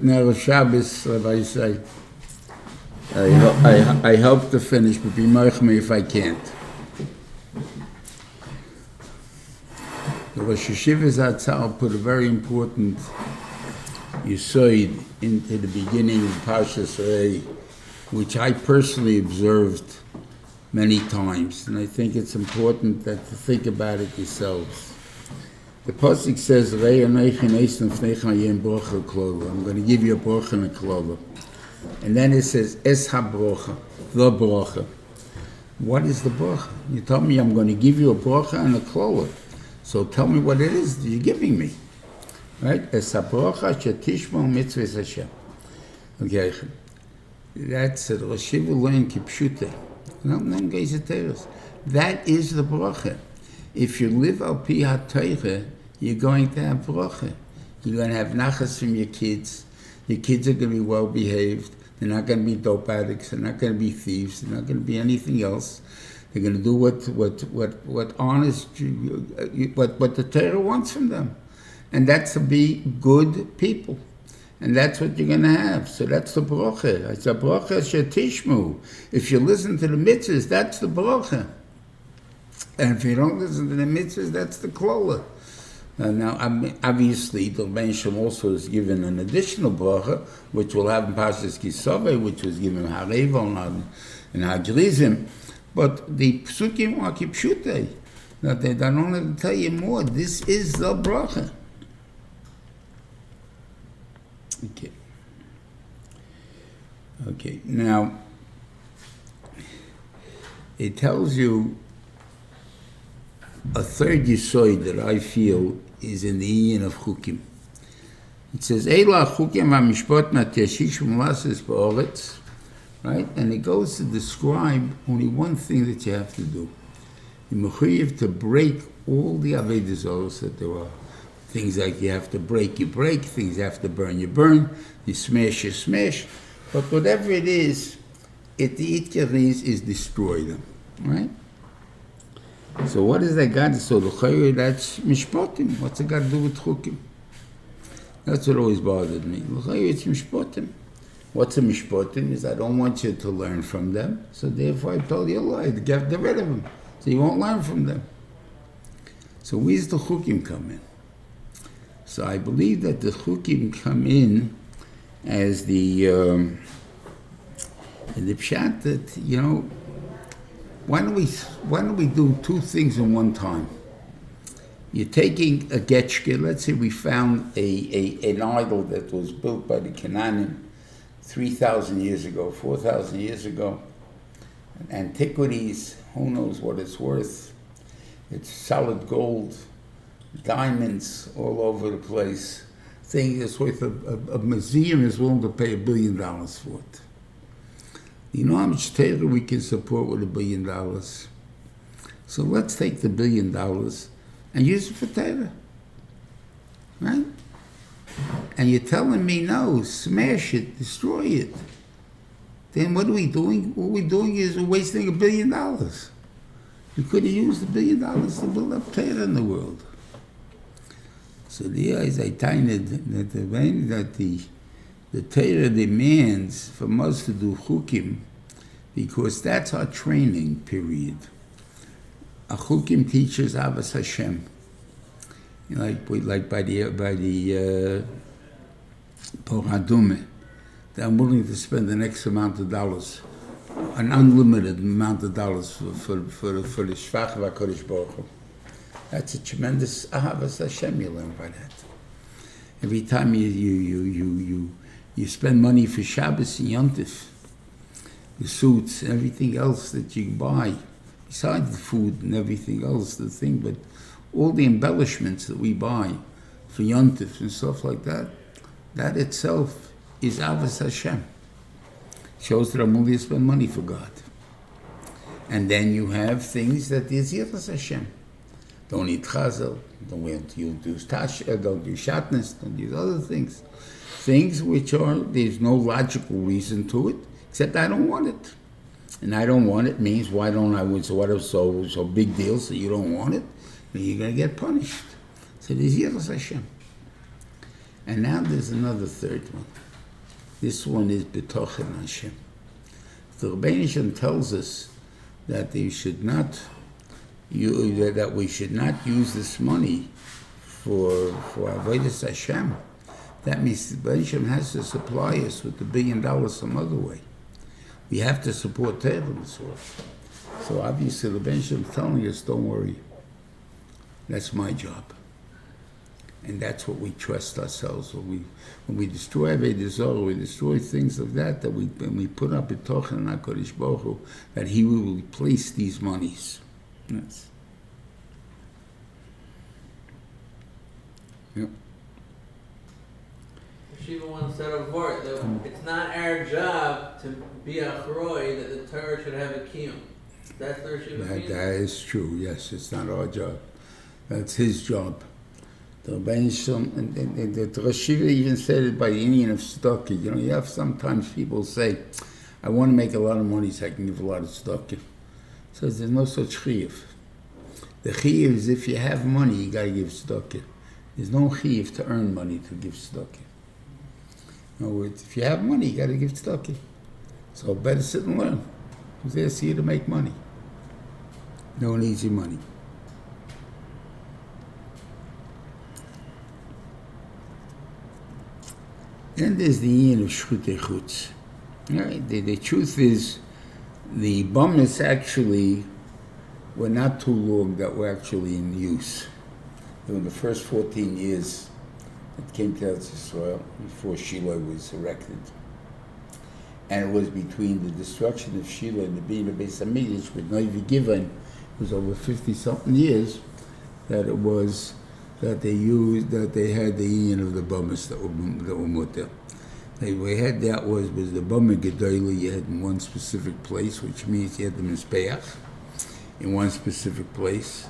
Now Shabbos, Rabbi say, I hope to finish, but be me if I can't. The Rosh Hashiva's Atzal put a very important Yisoid into the beginning of Parshas, which I personally observed many times, and I think it's important that to think about it yourselves. The Pasuk says, I'm going to give you a brocha and a klova. And then it says, Es ha-brocha, the brocha. What is the brocha? You told me I'm going to give you a brocha and a klova. So tell me what it is that you're giving me. Right? Es ha-brocha shetishmo mitzvahs Hashem. Okay. That's it. Rosh Hashiva learned kipshute. That is the brocha. If you live al pi ha-teicha, you're going to have bracha. You're going to have nachas from your kids. Your kids are going to be well behaved. They're not going to be dope addicts. They're not going to be thieves. They're not going to be anything else. They're going to do what honest, what the Torah wants from them, and that's to be good people. And that's what you're going to have. So that's the bracha. It's a bracha shetishmu. If you listen to the mitzvahs, that's the bracha. And if you don't listen to the mitzvahs, that's the klola. Now, obviously, the Rebbein Shem also is given an additional bracha, which we'll have in Parshas Kisaveh, which was given Harav Reuven and Hajrizim. But the psukim are kipshutei, that they don't have to tell you more. This is the bracha. Okay. Now, it tells you a third yisoid that I feel is in the union of chukim. It says, Eila chukim v'mishpot na'teshish v'mases ba'oretz, right? And it goes to describe only one thing that you have to do. You're mechuyev to break all the avodah zaros that there are. Things like you have to break, you break. Things you have to burn, you burn. You smash, you smash. But whatever it is, the itkar is destroy them, right? So what is that got? So the chayur, that's mishpotim. What's it got to do with chukim? That's what always bothered me. The chayur, it's mishpotim. What's a mishpotim? Is I don't want you to learn from them. So therefore I told you a lie, to get rid of them. So you won't learn from them. So where's the chukim come in? So I believe that the chukim come in as the pshat that, why don't we do two things in one time? You're taking a getchke. Let's say we found an idol that was built by the Canaanim 3,000 years ago, 4,000 years ago. Antiquities, who knows what it's worth. It's solid gold, diamonds all over the place. Thing that's worth a museum is willing to pay $1 billion for it. You know how much Torah we can support with $1 billion? So let's take the $1 billion and use it for Torah, right? And you're telling me no, smash it, destroy it. Then what are we doing? What we're doing is we're wasting $1 billion. We could have used $1 billion to build up Torah in the world. So there is a tiny that the Torah demands from us to do chukim, because that's our training period. A chukim teaches Avas Hashem, like by the Poradume, that I'm willing to spend the next amount of dollars, an unlimited amount of dollars for the Shvach v'Kodesh Baruch Hu. That's a tremendous Ahavas Hashem you learn by that. Every time you spend money for Shabbos and Yontif, the suits and everything else that you buy, besides the food and everything else, the thing, but all the embellishments that we buy for Yontif and stuff like that, that itself is Ahavas Hashem. Shows that I'm willing to spend money for God. And then you have things that is Yiras Hashem. Don't eat chazel, don't do shatnez, don't do other things. Things which there's no logical reason to it, except I don't want it. And I don't want it means, why don't I win? So what if so big deal, so you don't want it? Then you're going to get punished. So there's Yiras Hashem. And now there's another third one. This one is betochen Hashem. The Rebbeinu Shem tells us that we should not use this money for avodas Hashem. That means the Rebbeinu Shem has to supply us with $1 billion some other way. We have to support Torah this way. So obviously the Rebbeinu Shem is telling us, don't worry, that's my job. And that's what we trust ourselves. When we destroy Avodah Zarah, we destroy things like that, when we put up betochen HaKadosh Baruch Hu, that He will replace these monies. Yes. Yep. Shiva once said a word that it's not our job to be achroi that the Torah should have a kiyum. That's their Shiva means? That is true, yes. It's not our job. That's His job. The Rebbeinu Shem, and the Rosh Shiva even said it by the Indian of tzedakah. You know, you have sometimes people say, I want to make a lot of money so I can give a lot of tzedakah. So there's no such chiyuv. The chiyuv is if you have money, you got to give tzedakah. There's no chiyuv to earn money to give tzedakah. In other words, if you have money, you got to give tzedakah. So better sit and learn. Who's asking you to make money? No one needs your money. Then there's the end of Shchutei Chutz. Right? The truth is, the bummis actually were not too long that were actually in use. In the first 14 years it came to Eretz Yisrael, before Shiloh was erected. And it was between the destruction of Shiloh and the being of Beis HaMikdash with Novi Givon, it was over 50-something years, that they had the union of the bummis that were mutter. We had that was the bummer gedolah you had in one specific place, which means you had the mizbeach in one specific place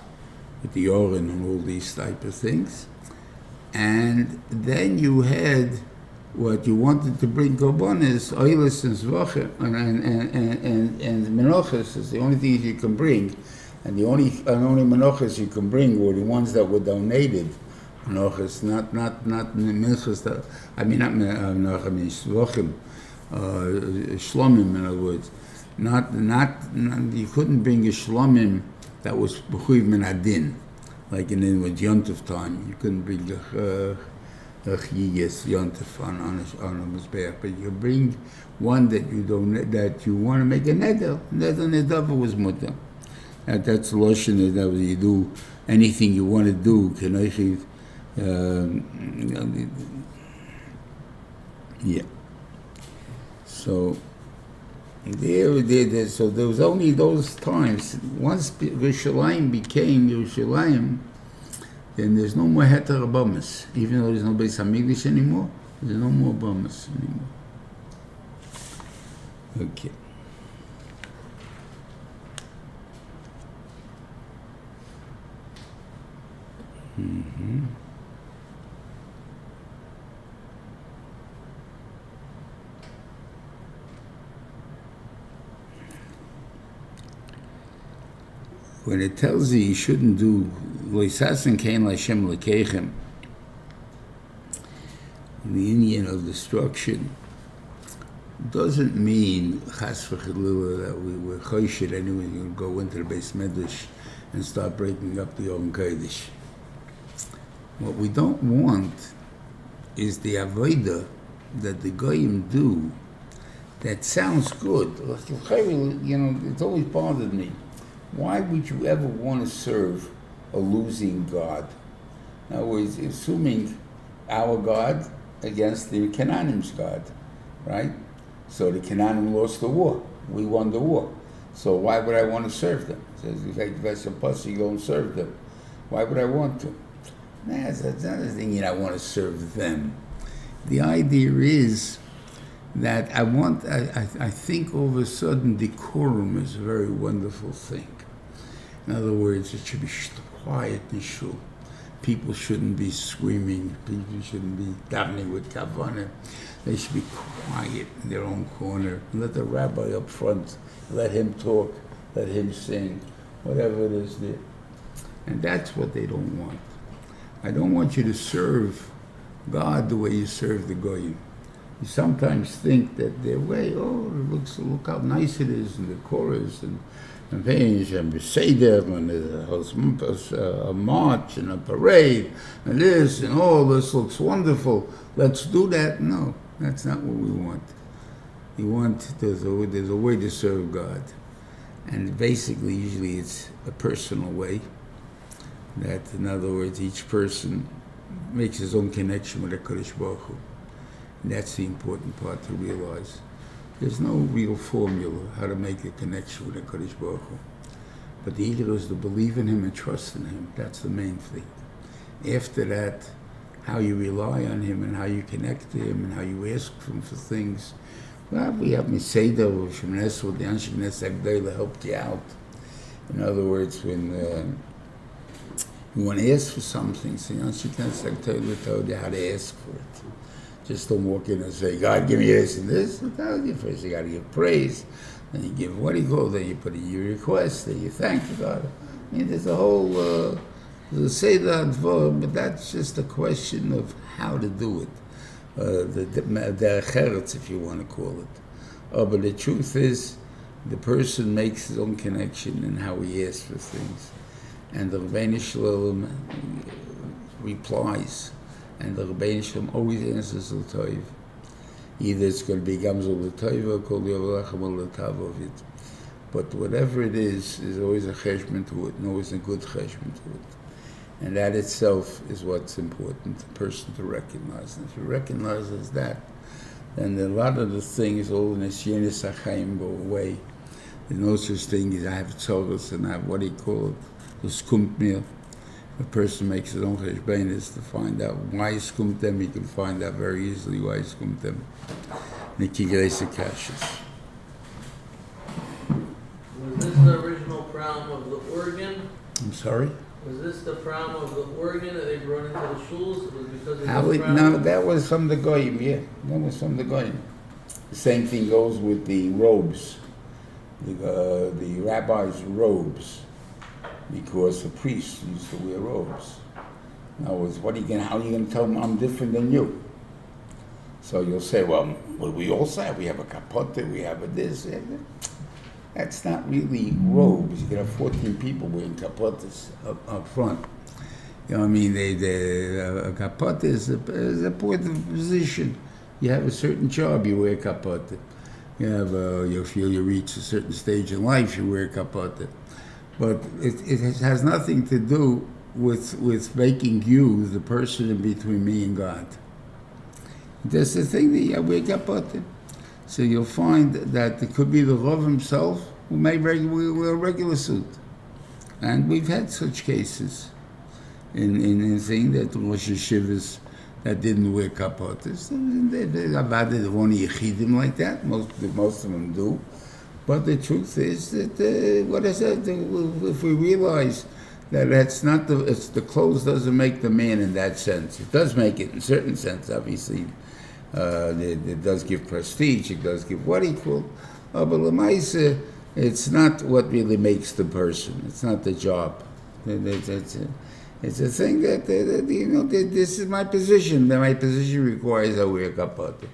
with the Aaron and all these type of things. And then you had what you wanted to bring korbanos, oilis and zvacha, and menachos is the only things you can bring. And the only menachos you can bring were the ones that were donated. Menachos, not menachos that, not shlochim, shlomim, in other words. Not you couldn't bring a shlomim that was b'chuv min adin, like in Yontif time. You couldn't bring a chiyes Yontif on a mizbeach, but you bring one that you want to make a neder. Neder was mutter. That's lotion that you do anything you want to do. Yeah. So there was only those times. Once Yerushalayim became Yerushalayim, then there's no more heter abamas. Even though there's no Beis HaMikdash anymore, there's no more abamas anymore. Okay. Mm-hmm. When it tells you shouldn't do loisasen kein Hashem lekeichem, the Indian of destruction, doesn't mean chas v'chilula that we're choshid anyway. You're going to go into the Beis Medrash and start breaking up the Yom Kodesh. What we don't want is the avodah that the goyim do that sounds good. It's always bothered me. Why would you ever want to serve a losing God? In other words, assuming our God against the Canaanim's God, right? So the Canaanim lost the war. We won the war. So why would I want to serve them? It says, if that's a pussy, go and serve them. Why would I want to? That's not a thing, I want to serve them. The idea is that I think all of a sudden decorum is a very wonderful thing. In other words, it should be quiet in shul. People shouldn't be screaming. People shouldn't be davening with kavanah. They should be quiet in their own corner. Let the rabbi up front, let him talk, let him sing, whatever it is there. And that's what they don't want. I don't want you to serve God the way you serve the goyim. You sometimes think that their way, look how nice it is, and the chorus, and things, and Beseder, and a march, and a parade, and this, and all this looks wonderful. Let's do that. No, that's not what we want. There's a way to serve God. And basically, usually it's a personal way. That, in other words, each person makes his own connection with the Kadosh Baruch Hu. And that's the important part to realize. There's no real formula how to make a connection with the Kadosh Baruch Hu. But the Eagle is to believe in Him and trust in Him. That's the main thing. After that, how you rely on Him and how you connect to Him and how you ask Him for things. Well, we have Miseda or Shemnes or the Anshe Knesset Agdela helped you out. In other words, when you want to ask for something, so the Anshe Knesset Agdela told you how to ask for it. Just don't walk in and say, God, give me this and this. First you got to give praise. Then you give then you put in your request, then you thank God. I mean, there's a whole, say that, but that's just a question of how to do it. The cheretz, if you want to call it. But the truth is, the person makes his own connection in how he asks for things. And the Rebbeinu Shalom replies. And the Rebbeinu Shalom always answers l'toiv. Either it's going to be gamzol l'toiv or kol yavrachem l'tav of it. But whatever it is always a cheshbon to it, and always a good cheshbon to it. And that itself is what's important, the person to recognize. And if he recognizes that, then a lot of the things, all the nisyenis achayim go away. There's no such thing as I have tzorus and I have what he called the skumt meal. A person makes his own cheshbeinis to find out why he skumt them. He can find out very easily why he skumt them. Nikigreisa kashas. Was this the original problem of the organ? I'm sorry? Was this the problem of the organ that they brought into the shuls? It was because of No, that was from the goyim, yeah. That was from the goyim. The same thing goes with the robes. The rabbis' robes. Because the priests used to wear robes. In other words, how are you going to tell them I'm different than you? So you'll say, well, we all say we have a kapote, we have a this. That's not really robes. You can have 14 people wearing kapotes up front. You know what I mean? A kapote is a point of position. You have a certain job, you wear kapote. You feel you reach a certain stage in life, you wear kapote. But it has nothing to do with making you the person in between me and God. That's the thing that you wear kapote. So you'll find that it could be the Rav himself who may wear a regular suit. And we've had such cases in saying that Rosh Yeshivas that didn't wear kapotes. There only yechidim like that. Most of them do. But the truth is that, if we realize that it's the clothes doesn't make the man in that sense. It does make it in a certain sense, obviously. It does give prestige, it does give what equal. But l'maisa, it's not what really makes the person. It's not the job. It's a thing that, this is my position. That my position requires I wear kapote.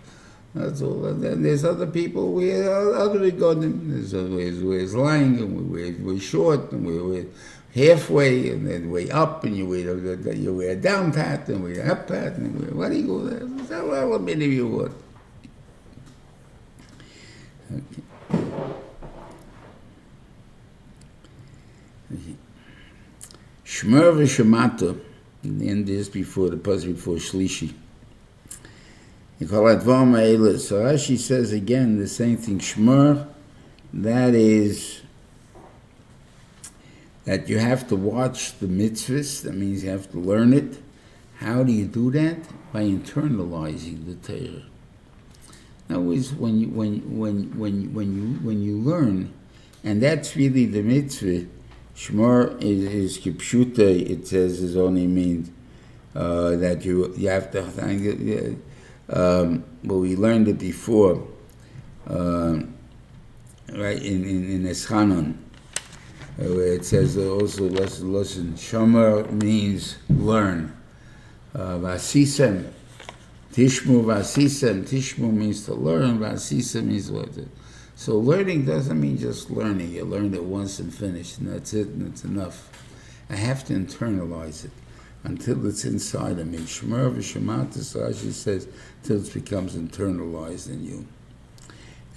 That's all. And then there's other people who wear ugly godim. There's others who wear lying, and we're short, and we're halfway, and then way up, and you wear a down pat, and wear up pat, and what do you go there? How many of you want? Okay. Shmer v'shemata, in the end is before the pause before Shlishi. You call it Vama Eilis. So Rashi says again the same thing. Shmer, that is that you have to watch the mitzvahs. That means you have to learn it. How do you do that? By internalizing the Torah. In other words, when you learn, and that's really the mitzvah. Shmer is kipshuta. It says it only means that you have to. Well, we learned it before, right in Eschanon, where it says also listen. Shomer means learn. Vasisem Tishmu v'asisa, and Tishmu means to learn, v'asisa means what? So learning doesn't mean just learning. You learn it once and finish, and that's it, and it's enough. I have to internalize it until it's inside of me. Shmer v'shemat, Rashi says, till it becomes internalized in you.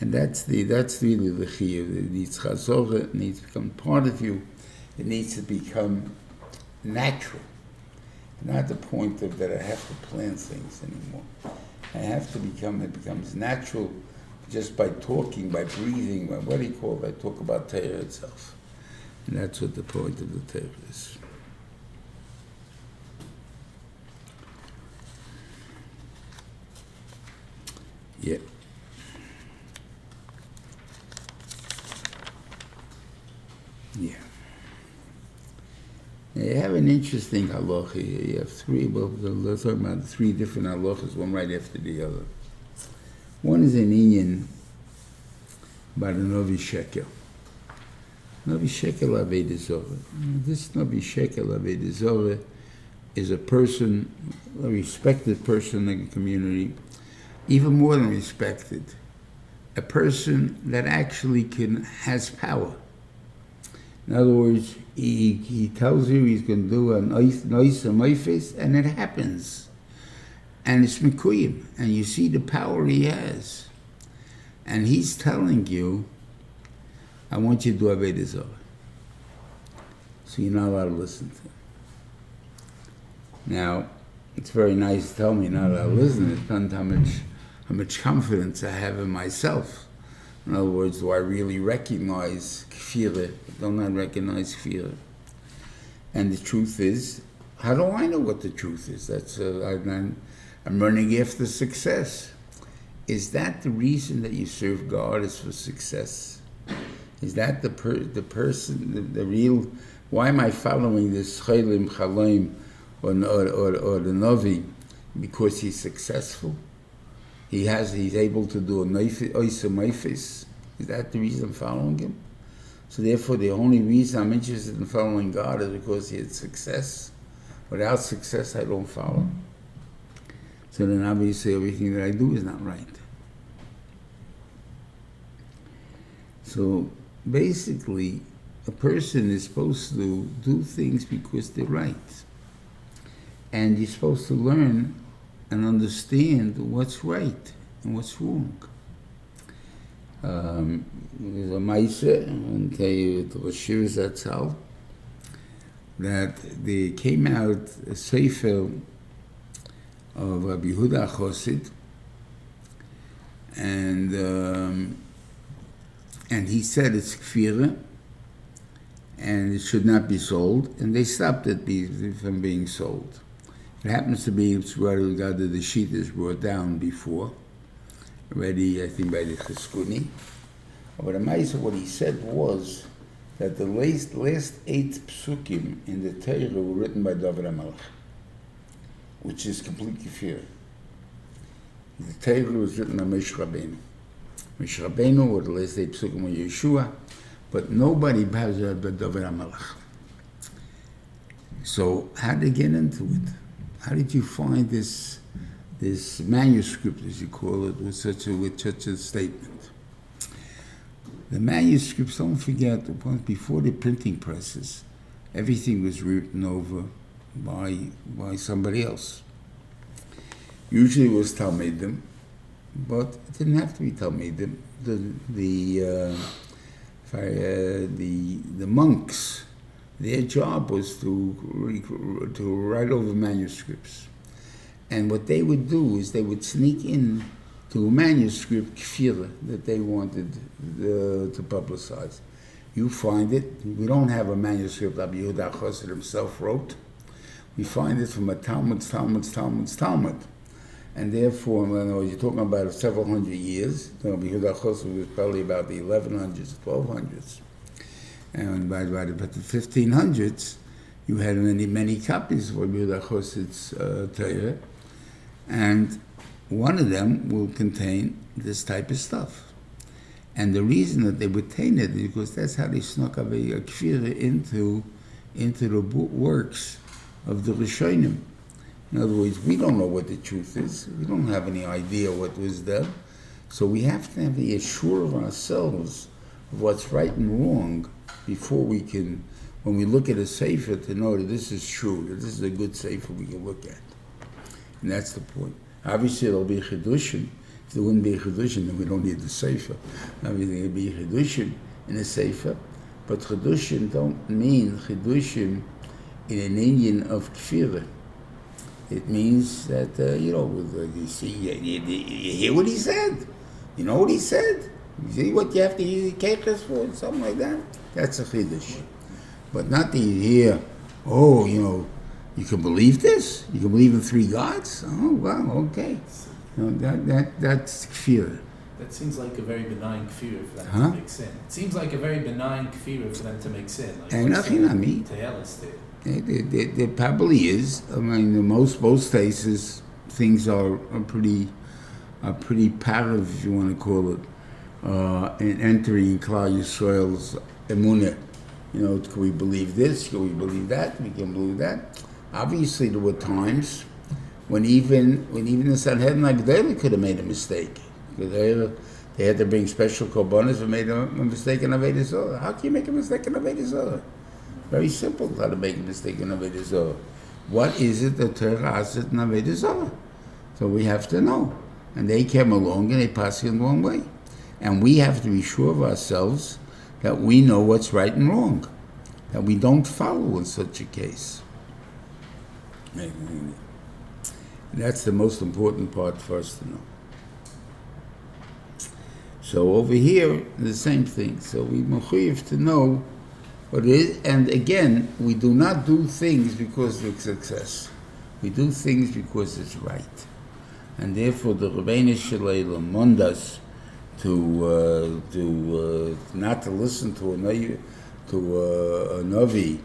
And that's really the chiyuv. It needs chazorah, it needs to become part of you. It needs to become natural. Not the point of that I have to plan things anymore. I have to become, it becomes natural just by talking, by breathing, by what do you call it? I talk about Torah itself. And that's what the point of the Torah is. Yeah. Yeah. Now you have an interesting halacha here. You have three, well, let's talk about three different halachas, one right after the other. One is an inyan about a Novi Shekel. Novi Shekel Aved Zorah. This Novi Shekel Aved Zorah is a person, a respected person in the community, even more than respected, a person that actually has power. In other words, he tells you he's going to do a nice maifis, and it happens. And it's mikuyim, and you see the power he has. And he's telling you, I want you to do Aved Zorah. So you're not allowed to listen to him. Now, it's very nice to tell me not allowed to listen. It depends how much confidence I have in myself. In other words, do I really recognize kfirah? Don't I recognize kfirah? And the truth is, how do I know what the truth is? That's I'm running after success. Is that the reason that you serve God, is for success? Is that the person, the real? Why am I following this chaylim chalaim or the Navi? Because he's successful. He's able to do a oisa. Is that the reason I'm following him? So therefore, the only reason I'm interested in following God is because he had success. Without success, I don't follow. So then obviously everything that I do is not right. So basically, a person is supposed to do things because they're right. And you're supposed to learn and understand what's right and what's wrong. There's a Maise, and tell you the Shiur Zatzal, that there came out a Sefer of Rabbi Yehuda Chosid, and he said it's kfirah, and it should not be sold, and they stopped it from being sold. It happens to be it's where the sheet is brought down before, already I think by the Cheskuni. But amazing, what he said was that the last 8 psukim in the Torah were written by David HaMelech, which is completely kfirah. The Torah was written by Moshe Rabbeinu. Moshe Rabbeinu were the last 8 psukim of Yeshua, but nobody has read by David HaMelech. So how did they get into it? How did you find this manuscript, as you call it, with such a statement? The manuscripts, don't forget, before the printing presses, everything was written over by somebody else. Usually it was Talmidim, but it didn't have to be Talmidim. The monks, their job was to write over manuscripts. And what they would do is they would sneak in to a manuscript kfirah that they wanted to publicize. You find it. We don't have a manuscript Rabbi Yehuda Chosid himself wrote. We find it from a Talmud. And therefore, you're talking about several hundred years. Rabbi Yehuda Chosid was probably about the 1100s, 1200s. And by the 1500s, you had many copies of Rabbi Yehuda Chosid's Torah. And one of them will contain this type of stuff. And the reason that they would taint it is because that's how they snuck a kfirah into the works of the Rishonim. In other words, we don't know what the truth is. We don't have any idea what was done. So we have to have the assure of ourselves of what's right and wrong before we can, when we look at a sefer, to know that this is true, that this is a good sefer we can look at. And that's the point. Obviously, there'll be chidushim. If there wouldn't be a chidushim, then we don't need the sefer. Obviously, there'll be chidushim in a sefer, but chidushim don't mean chidushim in an Indian of kfirah. It means that, you see, you hear what he said. You know what he said. You see what you have to use the keches for, something like that. That's a chidush. But not that you hear, you can believe this? You can believe in three gods? Oh, wow, okay. That's kfirah. That seems like a very benign kfirah for them to make sin. It seems like a very benign kfirah for them to make sin. Like and nothing I mean. There probably is. I mean, in most cases, things are pretty parav, if you want to call it, in entering Klal Yisrael's emunah. Can we believe this? Can we believe that? We can believe that. Obviously, there were times when even the Sanhedrin Agdela could have made a mistake. They had to bring special korbanos and made a mistake in Avodah Zarah. How can you make a mistake in Avodah Zarah? Very simple how to make a mistake in Avodah Zarah. What is it that Torah asks in Avodah Zarah? So we have to know. And they came along and they passed it in the wrong way. And we have to be sure of ourselves that we know what's right and wrong, that we don't follow in such a case. And that's the most important part for us to know. So over here, the same thing. So we mechuyev to know what it is. And again, we do not do things because of success. We do things because it's right. And therefore, the Rebbeinu Shalom warned us to not to listen to a Navi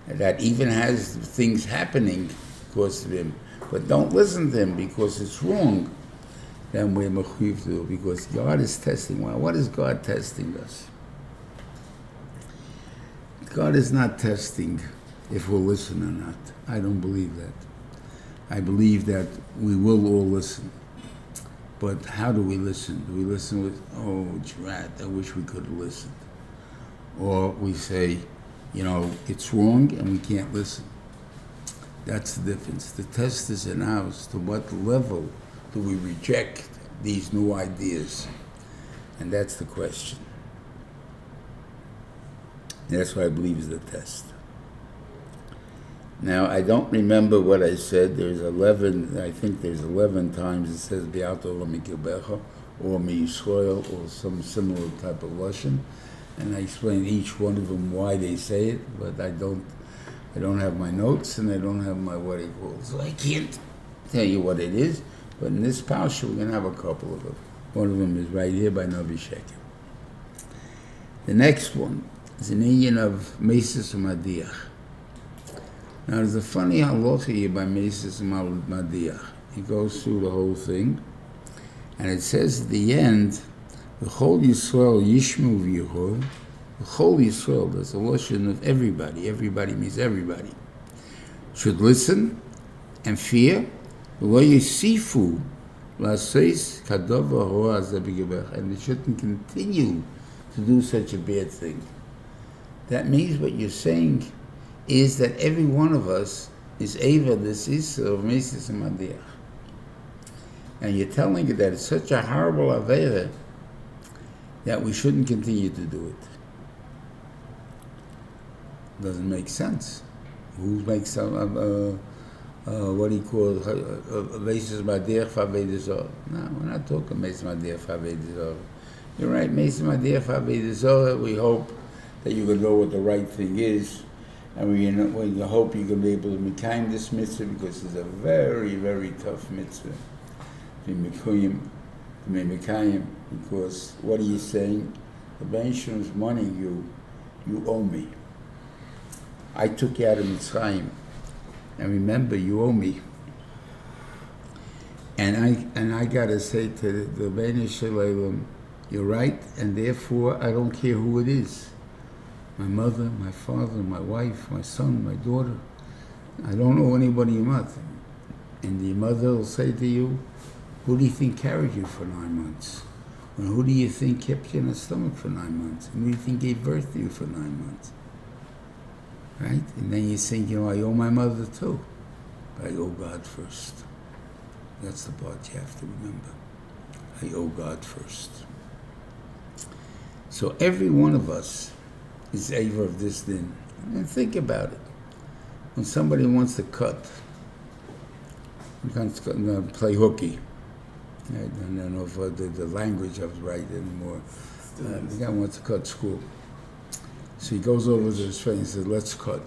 that even has things happening because of him, but don't listen to him because it's wrong. Then we're mechuyev to do, because God is testing. Well, what is God testing us? God is not testing if we'll listen or not. I don't believe that. I believe that we will all listen. But how do we listen? Do we listen with, drat, I wish we could have listened? Or we say, it's wrong and we can't listen. That's the difference. The test is in ours. To what level do we reject these new ideas? And that's the question. That's what I believe is the test. Now, I don't remember what I said. There's 11 times it says, Be'at Olam Mikilbecha, or Miyisrael, or some similar type of Lashon. And I explain each one of them why they say it, but I don't have my notes, and I don't have my what it calls. So I can't tell you what it is, but in this parsha, we're going to have a couple of them. One of them is right here by Navi Sheker. The next one is an Indian of Mesis Madiach. Now, there's a funny halacha here by Mesis Madiach. He goes through the whole thing, and it says at the end, V'chol Yisrael Yishmu V'Yehor. V'chol Yisrael, that's a lotion of everybody. Everybody means everybody. Should listen and fear. V'lo yisifu la'seis kadova hora hazeh b'gebech. And they shouldn't continue to do such a bad thing. That means what you're saying is that every one of us is able this issue of Mesis Madiach. And you're telling it that it's such a horrible avera that we shouldn't continue to do it. Doesn't make sense. Who makes what do you call Mesis Madiach Fa'aveidah Zorah? No, we're not talking Mesis Madiach Fa'aveidah Zorah. You're right, Mesis Madiach Fa'aveidah Zorah. We hope that you can know what the right thing is, and we hope you can be able to mekayim this mitzvah, because it's a very, very tough mitzvah to mekayim, because what are you saying? The Benishon is money you owe me. I took you out of Mitzrayim, and remember, you owe me. And I gotta say to the Benishon, you're right, and therefore I don't care who it is. My mother, my father, my wife, my son, my daughter. I don't owe anybody a month. And the mother will say to you, who do you think carried you for 9 months? And who do you think kept you in the stomach for 9 months? And who do you think gave birth to you for 9 months? Right? And then you think, I owe my mother too. But I owe God first. That's the part you have to remember. I owe God first. So every one of us is over of this din. And think about it. When somebody wants to cut, play hooky. I don't know if the language I was right anymore. The guy wants to cut school. So he goes over to his friend and says, let's cut.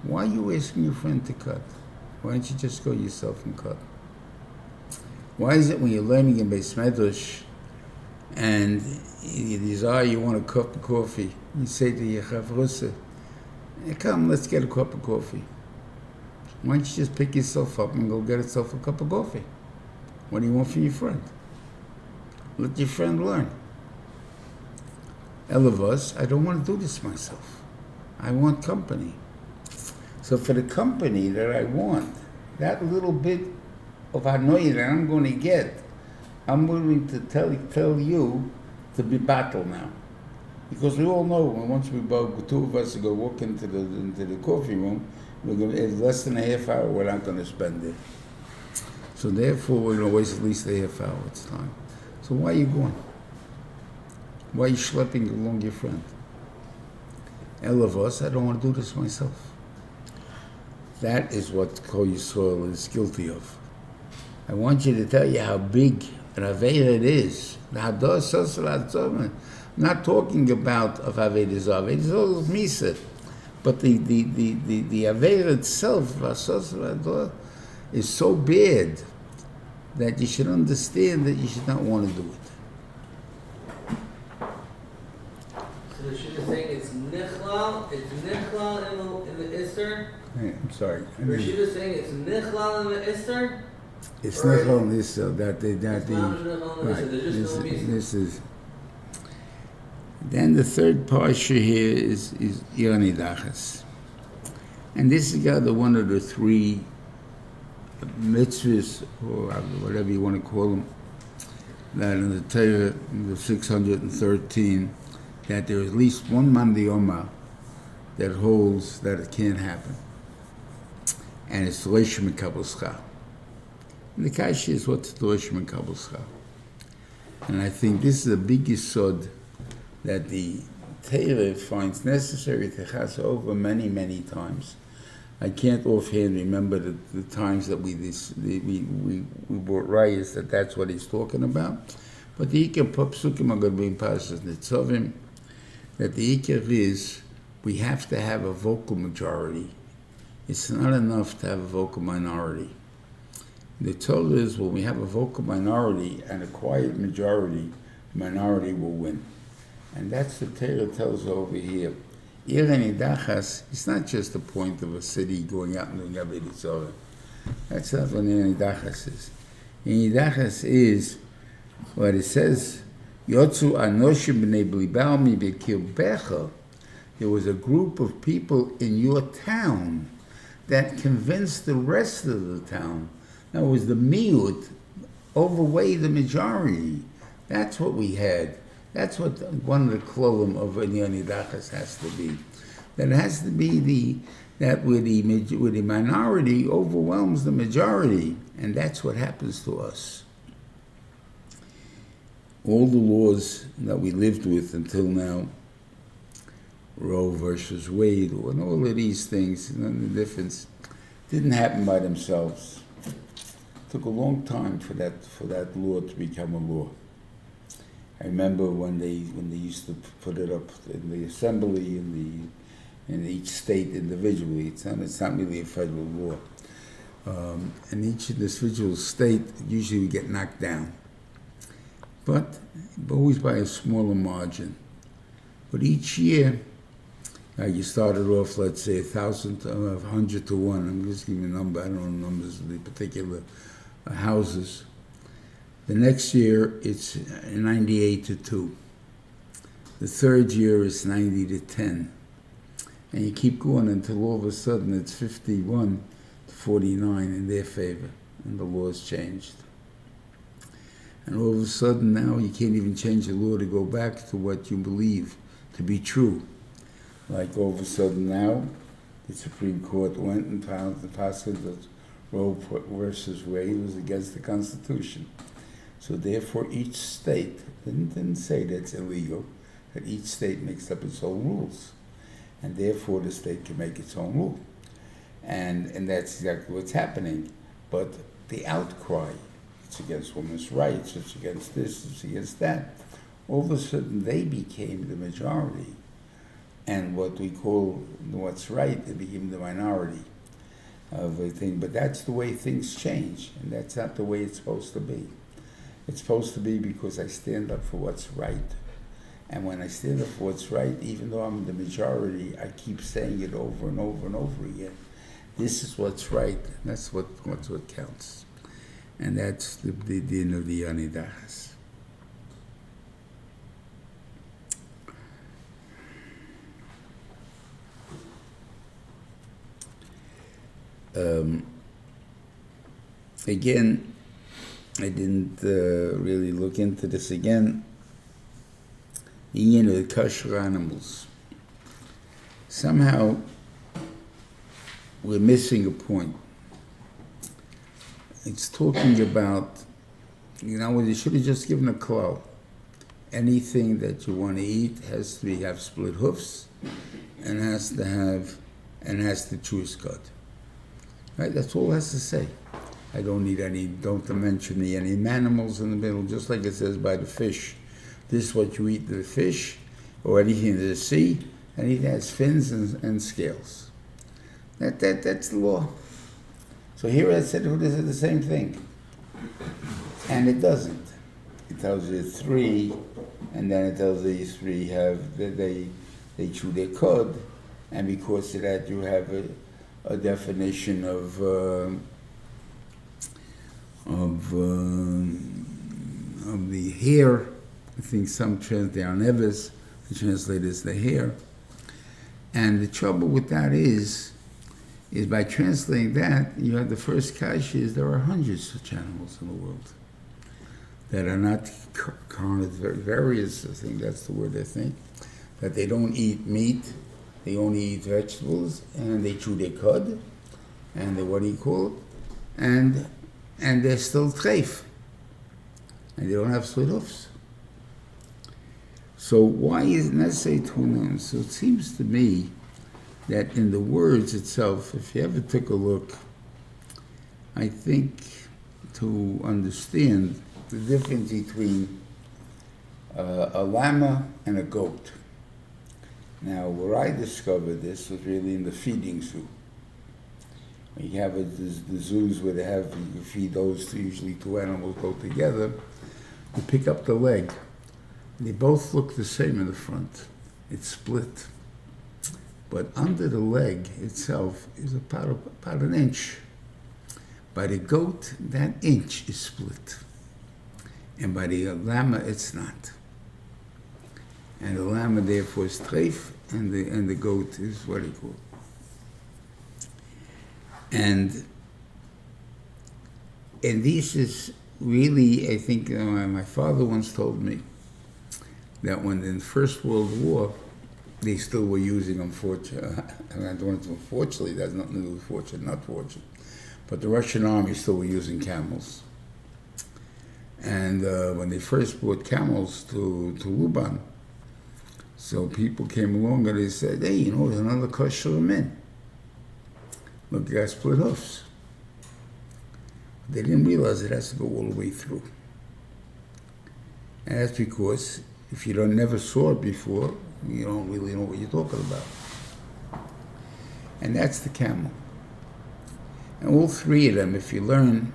Why are you asking your friend to cut? Why don't you just go yourself and cut? Why is it when you're learning in Beis Medrash and you desire, you want a cup of coffee, you say to your chavrusa, hey, come, let's get a cup of coffee. Why don't you just pick yourself up and go get yourself a cup of coffee? What do you want from your friend? Let your friend learn. All of us, I don't want to do this myself. I want company. So for the company that I want, that little bit of anoy that I'm going to get, I'm willing to tell you to be battle now. Because we all know when once we both, two of us are going to walk into the coffee room, we're going to, in less than a half hour, we're not going to spend it. So therefore, we're going to waste at least a half hour. It's time. So why are you going? Why are you schlepping along your friend? All of us, I don't want to do this myself. That is what Kol Yisrael is guilty of. I want you to tell you how big an Avera it is. I'm not talking about of Avera Zarah. Avera Zarah is Misa. But the Avera itself, is so bad that you should understand that you should not want to do it. So she was saying it's nichlal in the Isser? Hey, I'm sorry. She was saying it's nichlal in the Isser? It's nichlal in the Isser. This is. Then the third parsha here is Yonidachas. And this is one of the three mitzvahs, or whatever you want to call them, that in the Torah, the 613, that there is at least one man diyoma that holds that it can't happen. And it's Doresh Mekabel Schar. And the kasha is what's Doresh Mekabel Schar. And I think this is the biggest sod that the Torah finds necessary to chas over many, many times. I can't offhand remember the times that we brought rayas that that's what he's talking about. But the Iker Psukim are going to be in Parshas Nitzavim, that the Iker is we have to have a vocal majority. It's not enough to have a vocal minority. The Torah is when we have a vocal minority and a quiet majority, the minority will win. And that's the Torah tells over here. Yonidachas, it's not just the point of a city going out and doing Avodah Zarah. That's not what Yonidachas is. Yonidachas is what it says, Yotzu anoshim b'nei blibal mi b'kirbecha. There was a group of people in your town that convinced the rest of the town. Now it was the miut overweighed the majority. That's what we had. That's what one of the klolim of Yonidachas has to be. That it has to be that where the minority overwhelms the majority, and that's what happens to us. All the laws that we lived with until now, Roe versus Wade, and all of these things, the difference, didn't happen by themselves. It took a long time for that law to become a law. I remember when they used to put it up in the assembly in each state individually. It's not really a federal law. And each individual state usually would get knocked down, but always by a smaller margin. But each year, you started off, let's say 100 to 1. I'm just giving you a number. I don't know the numbers of the particular houses. The next year, it's 98 to 2. The third year is 90 to 10. And you keep going until all of a sudden it's 51 49 in their favor, and the laws changed. And all of a sudden now you can't even change the law to go back to what you believe to be true. Like all of a sudden now, the Supreme Court went and found the passage that Roe versus Wade was against the Constitution. So therefore each state didn't say that's illegal, that each state makes up its own rules. And therefore the state can make its own rule. And that's exactly what's happening. But the outcry, it's against women's rights, it's against this, it's against that. All of a sudden they became the majority. And what we call what's right, they became the minority of a thing. But that's the way things change, and that's not the way it's supposed to be. It's supposed to be because I stand up for what's right. And when I stand up for what's right, even though I'm the majority, I keep saying it over and over and over again. This is what's right, and that's what counts. And that's the din of the Yanidachas. Again, I didn't really look into this again. The kosher animals. Somehow, we're missing a point. It's talking about, you should have just given a klal. Anything that you want to eat has to have split hoofs, and has to choose cut. Right? That's all it has to say. I don't need don't mention any animals in the middle, just like it says by the fish. This is what you eat to the fish, or anything in the sea, anything that has fins and scales. That's the law. So here I said this is the same thing. And it doesn't. It tells you 3, and then it tells you 3 they chew their cud, and because of that you have a definition of the hair. I think some they are nevers, the translate is the hair. And the trouble with that is by translating that, you have the first kasha is there are hundreds of such animals in the world that are not carnivorous, I think that's the word I think, that they don't eat meat, they only eat vegetables, and they chew their cud, and and they're still treif, and they don't have split hoofs. So why isn't that say tunam? So it seems to me that in the words itself, if you ever took a look, I think to understand the difference between a llama and a goat. Now, where I discovered this was really in the feeding zoo. You have the zoos where you feed those usually 2 animals go together. You pick up the leg. They both look the same in the front. It's split. But under the leg itself is about an inch. By the goat, that inch is split. And by the llama, it's not. And the llama, therefore, is treif, and the goat is what he called. And this is really, I think, my father once told me that when in the First World War, they still were using, unfortunately, that's nothing to do with fortune, not fortune, but the Russian army still were using camels. And when they first brought camels to Luban, so people came along and they said, hey, there's another kosher men. Look, you got split hoofs. They didn't realize it has to go all the way through. And that's because if you never saw it before, you don't really know what you're talking about. And that's the camel. And all 3 of them, if you learn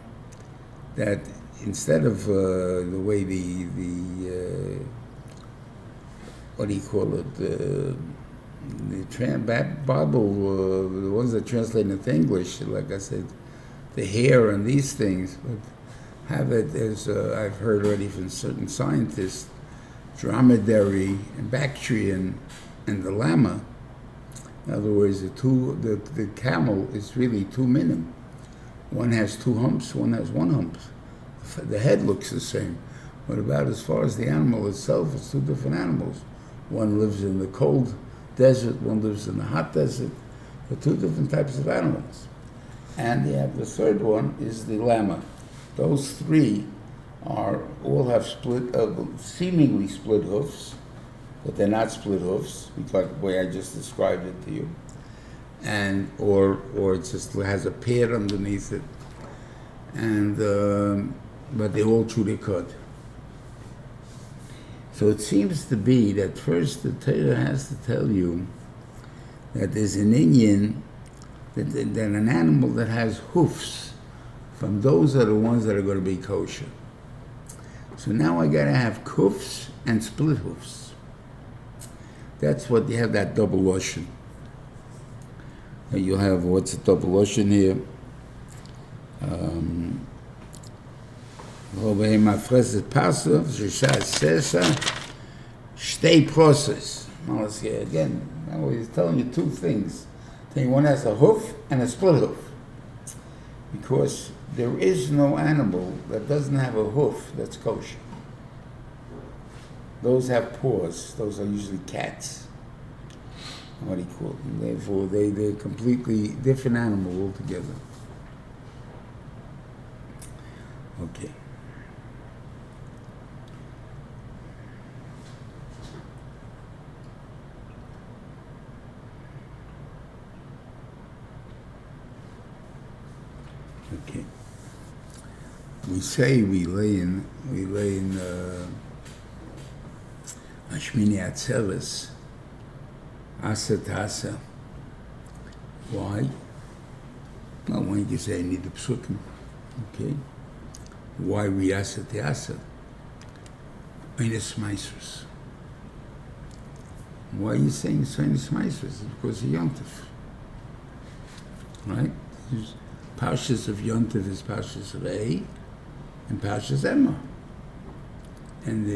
that instead of the way the what do you call it, the Bible, the ones that translate into English, like I said, the hair and these things, but have it as I've heard already from certain scientists, dromedary and Bactrian and the llama. In other words, the camel is really 2 minim. One has 2 humps, one has 1 hump. The head looks the same. What about as far as the animal itself? It's 2 different animals. One lives in the cold desert, one lives in the hot desert. They're 2 different types of animals. And you have the third one is the Llama. Those 3 all have seemingly split hoofs, but they're not split hoofs, like the way I just described it to you. And or it just has a pair underneath it. And but they all chew their cud. So it seems to be that first the Torah has to tell you that there's an Indian, that an animal that has hoofs, from those are the ones that are going to be kosher. So now I got to have hoofs and split hoofs. That's what you have, that double lashon. You have, what's a double lashon here? Stay process. Again, now he's telling you 2 things. One has a hoof and a split hoof. Because there is no animal that doesn't have a hoof that's kosher. Those have paws. Those are usually cats. What do you call them? Therefore, they're completely different animal altogether. Okay. Okay. We say we lay in Hashmini Atzeres, Asa Tasa. Why? Well, when you say I need the psukim, okay? Why we Asa Tasa? Einus Meisers. Why are you saying Einus Meisers? It's because of Yontif. Right? Parshas of Yontif is Parshas of A and Parshas Emma. And the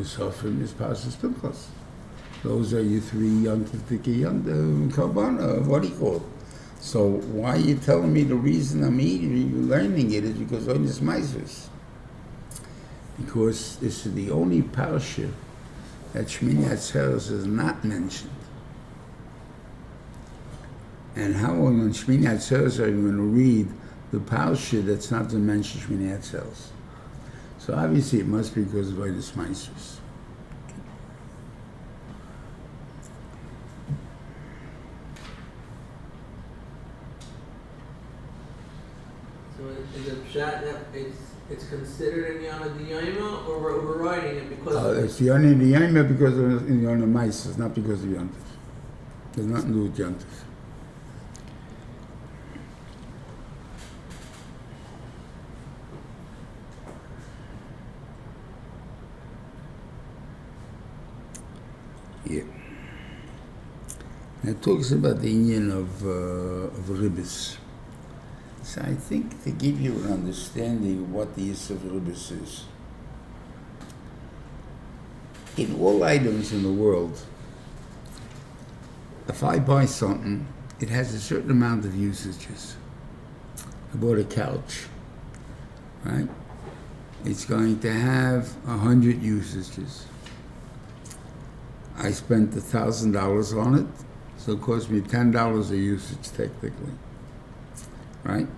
Seforim is Parshas Pinchas. Those are your 3 Yontif Karbana, what do you call it? So why are you telling me the reason I'm learning it is because of this Meisers? Because this is the only parsha that Shmini Atzeres is not mentioned. And how on Shmini Atzeres are you going to read the parsha that's not to mention Shmini Atzeres? So obviously it must be because of this Meisers. So is it pshat that it's considered in Yana D'Yoma, or we're writing it because of It's Yana D'Yoma because of Yana Meisers, not because of Yontif. There's nothing to do with Yontif. Yeah. Now it talks about the union of ribbis. So I think to give you an understanding of what the use of ribbis is. In all items in the world, if I buy something, it has a certain amount of usages. I bought a couch, right? It's going to have 100 usages. I spent $1,000 on it, so it cost me $10 a usage technically, right?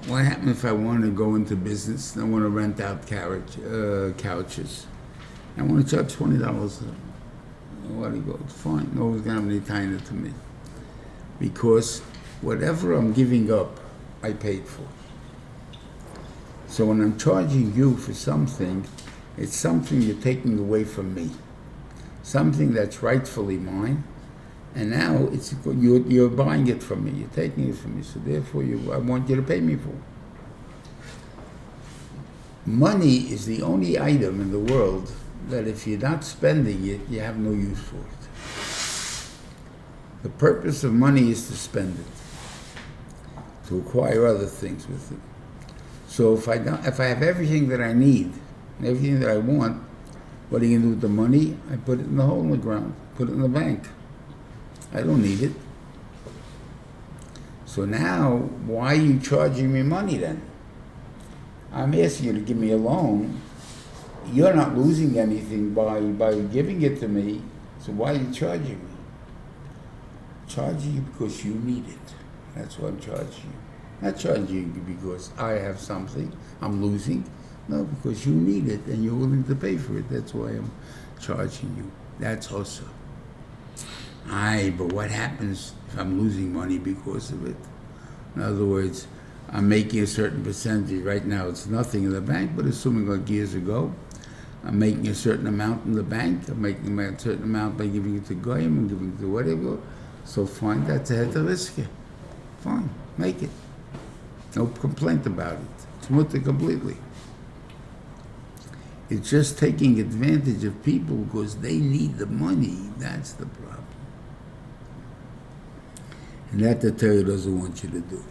What happens if I want to go into business and I want to rent out couches? I want to charge $20. What do you go? It's fine. No one's going to have any time to me. Because whatever I'm giving up, I paid for. So when I'm charging you for something, it's something you're taking away from me. Something that's rightfully mine. And now you're buying it from me. You're taking it from me. So therefore, I want you to pay me for it. Money is the only item in the world that if you're not spending it, you have no use for it. The purpose of money is to spend it, to acquire other things with it. So if I have everything that I need, everything that I want, what are you going to do with the money? I put it in the hole in the ground, put it in the bank. I don't need it. So now, why are you charging me money then? I'm asking you to give me a loan. You're not losing anything by giving it to me, so why are you charging me? Charging you because you need it. That's why I'm charging you. Not charging you because I have something I'm losing. No, because you need it and you're willing to pay for it. That's why I'm charging you. That's also. But what happens if I'm losing money because of it? In other words, I'm making a certain percentage. Right now it's nothing in the bank, but assuming like years ago, I'm making a certain amount in the bank. I'm making a certain amount by giving it to Goyim and giving it to whatever. So fine, that's a heter risk. Fine, make it. No complaint about it. It's mutter completely. It's just taking advantage of people because they need the money. That's the problem. And that the Torah doesn't want you to do.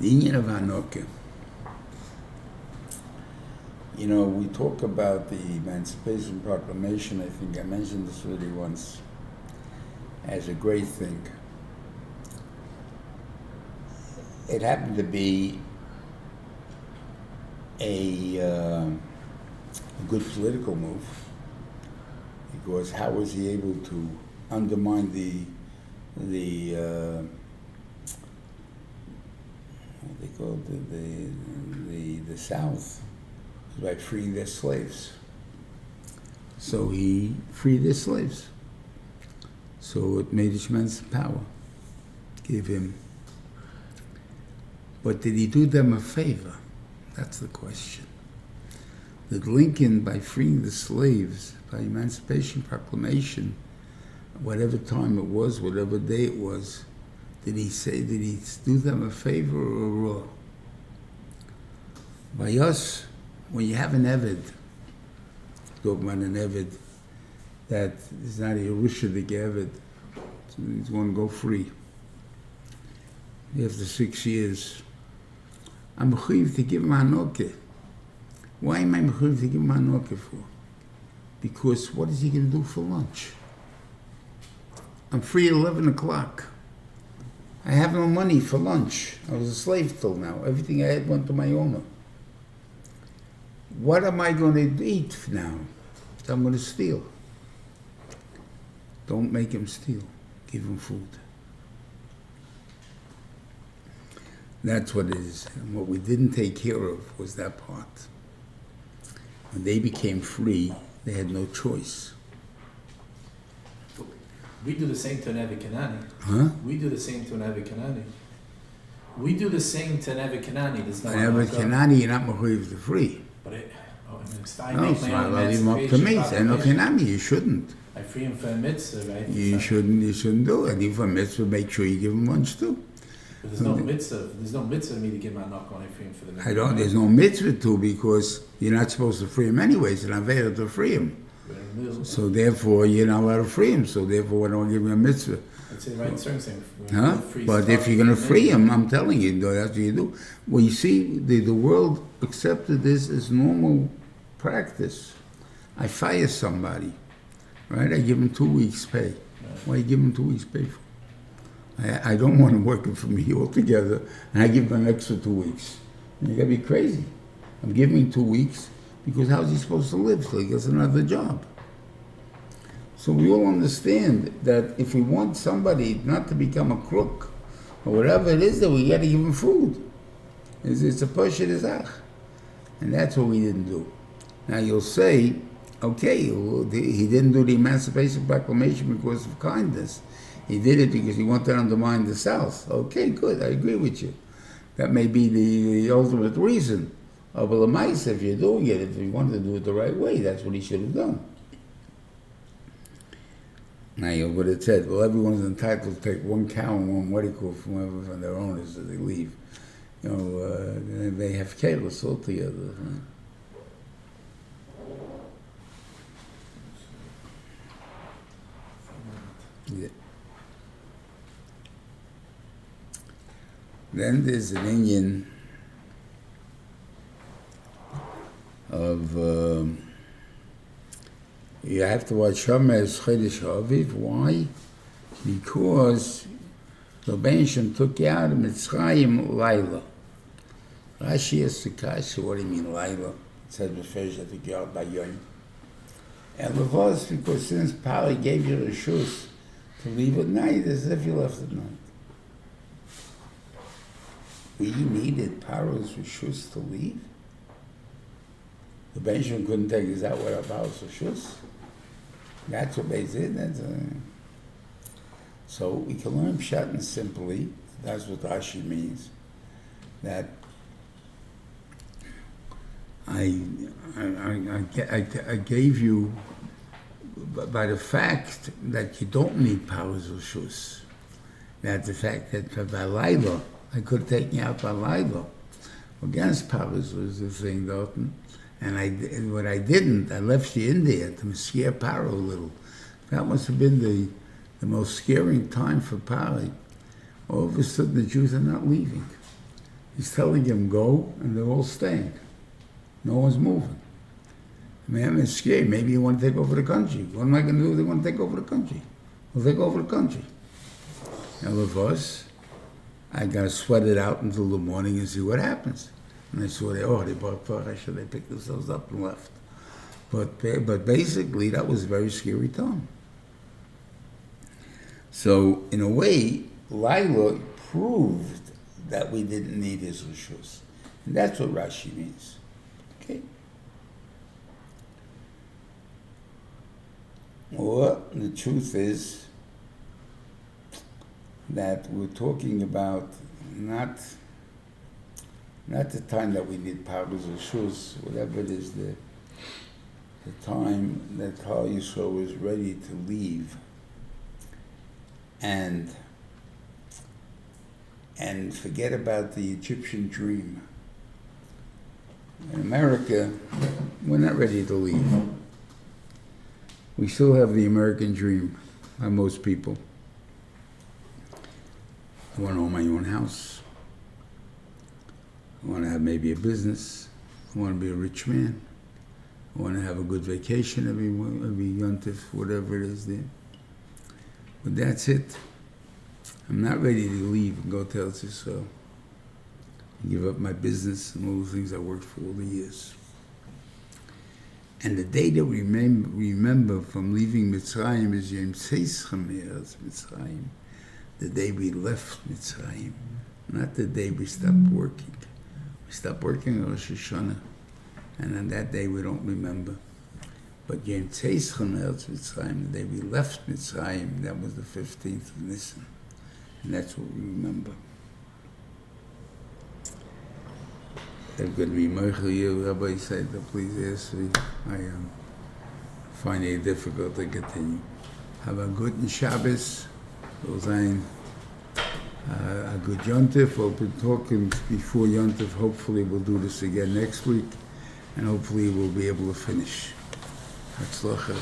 The Inyan of Hanoka. You know, we talk about the Emancipation Proclamation, I think I mentioned this already once, as a great thing. It happened to be a good political move, because how was he able to undermine the what they call the South by freeing their slaves. So he freed their slaves. So it made his immense power, gave him. But did he do them a favor? That's the question. Did Lincoln, by freeing the slaves, by Emancipation Proclamation, whatever time it was, whatever day it was, did he do them a favor or a wrong? By us, when you have an Eved, talk about an Eved, that is not a Yerushalayim Eved, so he's going to go free. After 6 years, I'm mechuyev to give him Hanoka. Why am I mechuyev to give him Hanoka for? Because what is he going to do for lunch? I'm free at 11 o'clock. I have no money for lunch. I was a slave till now. Everything I had went to my owner. What am I going to eat now? I'm going to steal. Don't make him steal. Give him food. That's what it is. And what we didn't take care of was that part. When they became free, they had no choice. We do the same to an Kanani. Huh? We do the same to an Kanani. We do the same to an Kanani. There's no An Kanani, you're not mechuyev to free. But it's No, it's not allowed him up to me. An Kanani, you shouldn't. I free him for a mitzvah, right? You shouldn't do it. Even for a mitzvah, make sure you give him lunch too. But there's no mitzvah. There's no mitzvah for me to give him a knock when I free him for the mitzvah. There's no mitzvah to, because you're not supposed to free him anyways. It's an avera to free him. So therefore, you're not allowed to free him. So therefore, why don't I give him a mitzvah? That's it, right? Certain Huh? But if you're going to free him, I'm telling you, that's what you do. Well, you see, the world accepted this as normal practice. I fire somebody, right? I give him 2 weeks pay. Right. Why you give him 2 weeks pay for? I don't want him working for me altogether, and I give him an extra 2 weeks. And you got to be crazy. I'm giving him 2 weeks because how's he supposed to live till he gets another job? So we all understand that if we want somebody not to become a crook or whatever it is, that we got to give him food. It's a Pasha Dezach. And that's what we didn't do. Now you'll say, okay, well, he didn't do the Emancipation Proclamation because of kindness. He did it because he wanted to undermine the South. Okay, good, I agree with you. That may be the ultimate reason. But Llama, if you're doing it, if you wanted to do it the right way, that's what he should have done. Now you would have said, well, everyone's entitled to take one cow and one wedding from their owners as they leave. You know, they have chaos altogether. Yeah. Then there's an Indian of you have to watch Shomer's Chodesh Aviv. Why? Because the Bensham took you out of Mitzrayim Laila. Rashi has to kasha, what do you mean Laila? It says Befesh, I took you out by Yom. And it was because since Pali gave you the shus to leave at night, as if you left at night. We needed Paro's shus to leave. The Benjamin couldn't take us out without Paro's shus. That's what they did. So we can learn Pshat and simply. That's what Rashi means. That I gave you by the fact that you don't need Paro's shus. That the fact that by Laila, I could have taken you out by Laila. Against Paro's was the thing, Dalton. And what I didn't, I left you in there to scare Paro a little. That must have been the most scaring time for Paro. All of a sudden, the Jews are not leaving. He's telling them go, and they're all staying. No one's moving. Man is scared. Maybe you want to take over the country. What am I going to do if they want to take over the country? We'll take over the country. Now, of us, I got to sweat it out until the morning and see what happens. And I saw they bought Parshas, they picked themselves up and left. But basically, that was a very scary time. So, in a way, Lila proved that we didn't need his rishus. And that's what Rashi means. Okay? Or, the truth is that we're talking about not the time that we need Paro's or Shus, whatever it is, the time that Klal Yisrael was ready to leave and forget about the Egyptian dream. In America, we're not ready to leave. We still have the American dream by most people. I want to own my own house. I want to have maybe a business. I want to be a rich man. I want to have a good vacation every Yontif, whatever it is there. But that's it. I'm not ready to leave and go to Eretz Yisrael and give up my business and all the things I worked for all the years. And the day that we remember from leaving Mitzrayim is Yom Tzeischa Me'eretz Mitzrayim, the day we left Mitzrayim, not the day we stopped working. We stopped working on Rosh Hashanah, and on that day we don't remember. But Yom Tzeischa Me'eretz Mitzrayim, the day we left Mitzrayim, that was the 15th of Nisan, and that's what we remember. They're going to be Meichel you, Rabbi said, please ask me. I am finding it difficult to continue. Have a good Shabbos. We'll say a good Yontif. We'll be talking before Yontif. Hopefully we'll do this again next week, and hopefully we'll be able to finish. Hatzlacha.